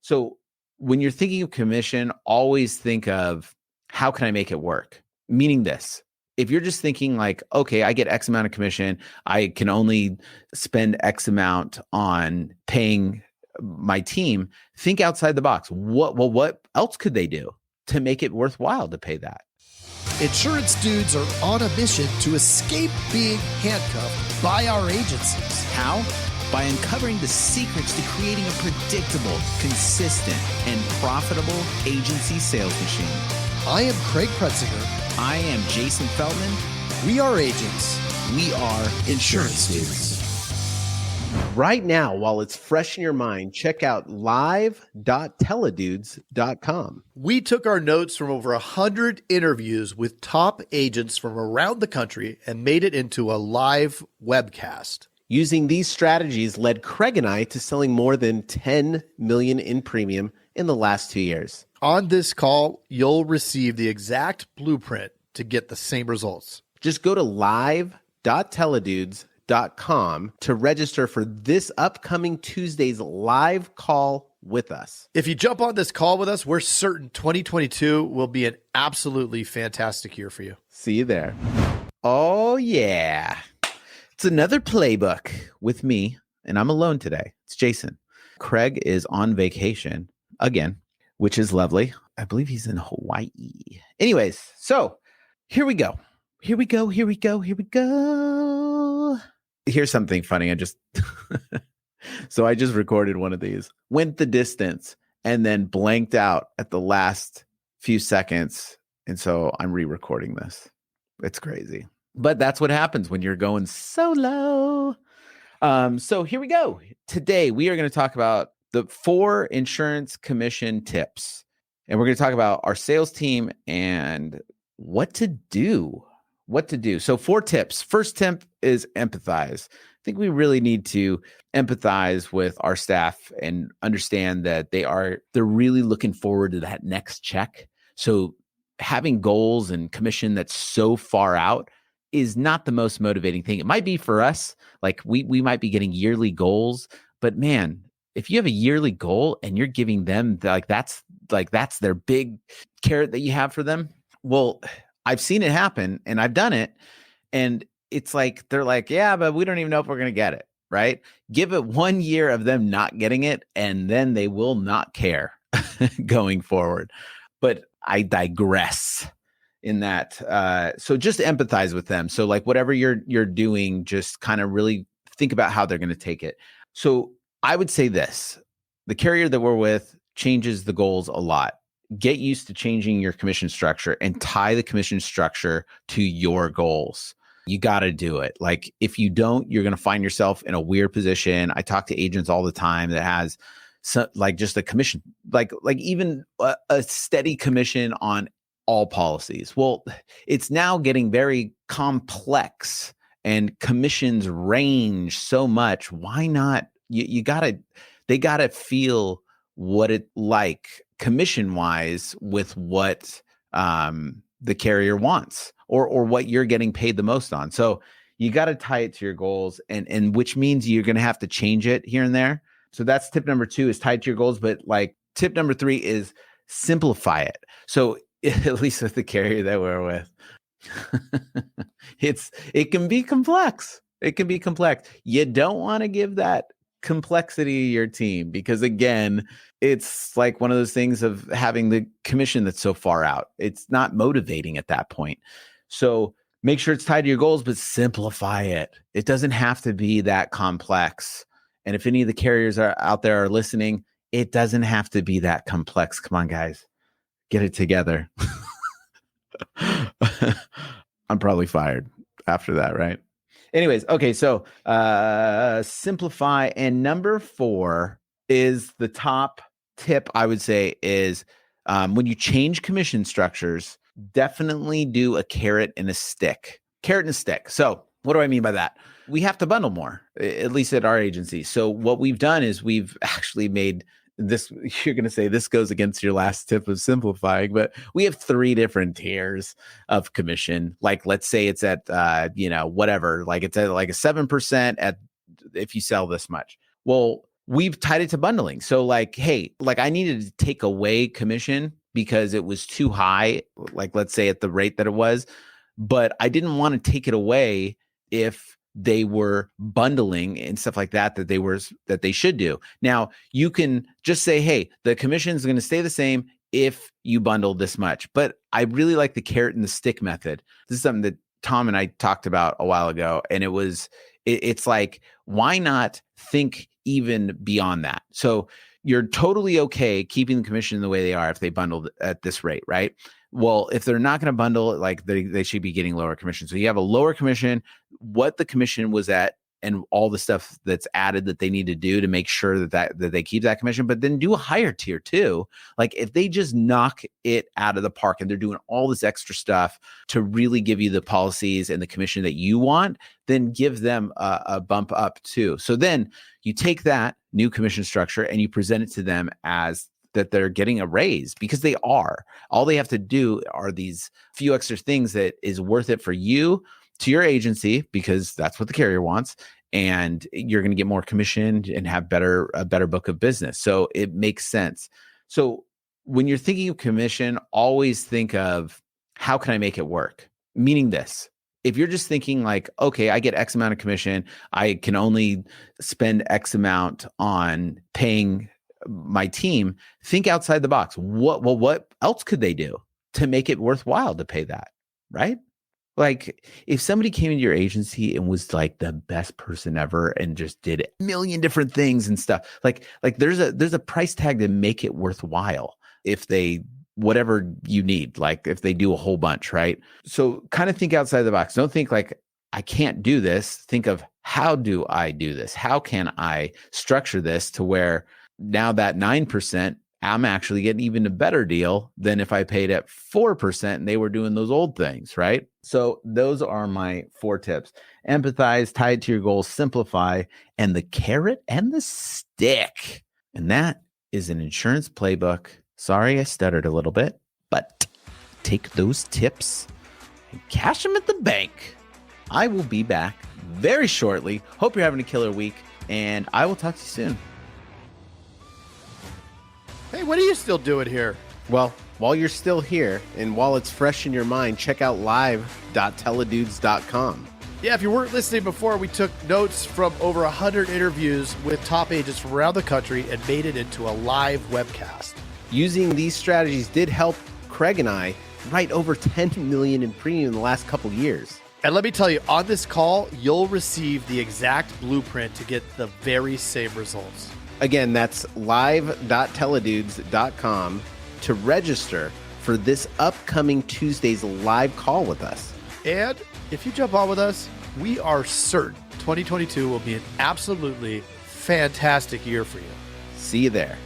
So when you're thinking of commission, always think of how can I make it work? Meaning this, if you're just thinking like, okay, I get X amount of commission, I can only spend X amount on paying my team, think outside the box. What else could they do to make it worthwhile to pay that? Insurance dudes are on a mission to escape being handcuffed by our agencies. How? By uncovering the secrets to creating a predictable, consistent, and profitable agency sales machine. I am Craig Pretzinger. I am Jason Feldman. We are agents. We are insurance dudes. Right now, while it's fresh in your mind, check out live.teledudes.com. We took our notes from over 100 interviews with top agents from around the country and made it into a live webcast. Using these strategies led Craig and I to selling more than $10 million in premium in the last 2 years. On this call, you'll receive the exact blueprint to get the same results. Just go to live.teledudes.com to register for this upcoming Tuesday's live call with us. If you jump on this call with us, we're certain 2022 will be an absolutely fantastic year for you. See you there. Oh, yeah. It's another playbook with me, and I'm alone today. It's Jason. Craig is on vacation again, which is lovely. I believe he's in Hawaii. Anyways, so here we go. Here we go. Here's something funny. So I just recorded one of these, went the distance, and then blanked out at the last few seconds. And so I'm re-recording this. It's crazy. But that's what happens when you're going solo. So here we go. Today, we are going to talk about the 4 insurance commission tips. And we're going to talk about our sales team and what to do. So 4 tips. First tip is empathize. I think we really need to empathize with our staff and understand that they're really looking forward to that next check. So having goals and commission that's so far out is not the most motivating thing. It might be for us, like we might be getting yearly goals, but man, if you have a yearly goal and you're giving them that's their big carrot that you have for them. Well, I've seen it happen and I've done it. And it's like, they're like, yeah, but we don't even know if we're going to get it, right? Give it 1 year of them not getting it, and then they will not care going forward. But I digress in that. So just empathize with them. So like whatever you're doing, just kind of really think about how they're going to take it. So I would say this, the carrier that we're with changes the goals a lot. Get used to changing your commission structure and tie the commission structure to your goals. You got to do it. Like if you don't, you're going to find yourself in a weird position. I talk to agents all the time that has like just a commission, like even a steady commission on all policies. Well, it's now getting very complex and commissions range so much. Why not? They gotta feel what it like commission wise with what the carrier wants or what you're getting paid the most on. So you got to tie it to your goals, and which means you're going to have to change it here and there. So that's tip number 2 is tied to your goals. But like tip number 3 is simplify it. So at least with the carrier that we're with, it can be complex. You don't want to give that complexity to your team because again, it's like one of those things of having the commission that's so far out. It's not motivating at that point. So make sure it's tied to your goals, but simplify it. It doesn't have to be that complex. And if any of the carriers are out there are listening, it doesn't have to be that complex. Come on, guys. Get it together. I'm probably fired after that, right? Anyways, okay, so simplify. And number 4 is the top tip, I would say, is when you change commission structures, definitely do a carrot and a stick. Carrot and a stick. So what do I mean by that? We have to bundle more, at least at our agency. So what we've done is we've actually made this, you're going to say this goes against your last tip of simplifying, but we have 3 different tiers of commission. Like, let's say it's at, whatever, like it's at like a 7% at if you sell this much. Well, we've tied it to bundling. So like, hey, like I needed to take away commission because it was too high, like let's say at the rate that it was, but I didn't want to take it away if they were bundling and stuff like that, that they should do. Now you can just say, hey, the commission is going to stay the same if you bundle this much. But I really like the carrot and the stick method. This is something that Tom and I talked about a while ago. And it's like, why not think even beyond that? So you're totally okay keeping the commission the way they are if they bundled at this rate, right? Well, if they're not going to bundle, like they should be getting lower commission. So you have a lower commission, what the commission was at, and all the stuff that's added that they need to do to make sure that they keep that commission, but then do a higher tier too. Like if they just knock it out of the park and they're doing all this extra stuff to really give you the policies and the commission that you want, then give them a bump up too. So then you take that new commission structure and you present it to them as that they're getting a raise, because they are. All they have to do are these few extra things that is worth it for you, to your agency, because that's what the carrier wants, and you're going to get more commission and have a better book of business. So it makes sense. So when you're thinking of commission, always think of how can I make it work? Meaning this. If you're just thinking like, okay, I get X amount of commission, I can only spend X amount on paying my team, think outside the box. What else could they do to make it worthwhile to pay that, right? Like if somebody came into your agency and was like the best person ever and just did a million different things and stuff, like there's a price tag to make it worthwhile if they, whatever you need, like if they do a whole bunch, right? So kind of think outside the box. Don't think like, I can't do this. Think of, how do I do this? How can I structure this to where now that 9%, I'm actually getting even a better deal than if I paid at 4% and they were doing those old things, right? So those are my 4 tips. Empathize, tie it to your goals, simplify, and the carrot and the stick. And that is an insurance playbook. Sorry, I stuttered a little bit, but take those tips and cash them at the bank. I will be back very shortly. Hope you're having a killer week, and I will talk to you soon. Hey, what are you still doing here? Well, while you're still here and while it's fresh in your mind, check out live.teledudes.com. Yeah, if you weren't listening before, we took notes from over 100 interviews with top agents from around the country and made it into a live webcast. Using these strategies did help Craig and I write over $10 million in premium in the last couple years. And let me tell you, on this call, you'll receive the exact blueprint to get the very same results. Again, that's live.teledudes.com to register for this upcoming Tuesday's live call with us. And if you jump on with us, we are certain 2022 will be an absolutely fantastic year for you. See you there.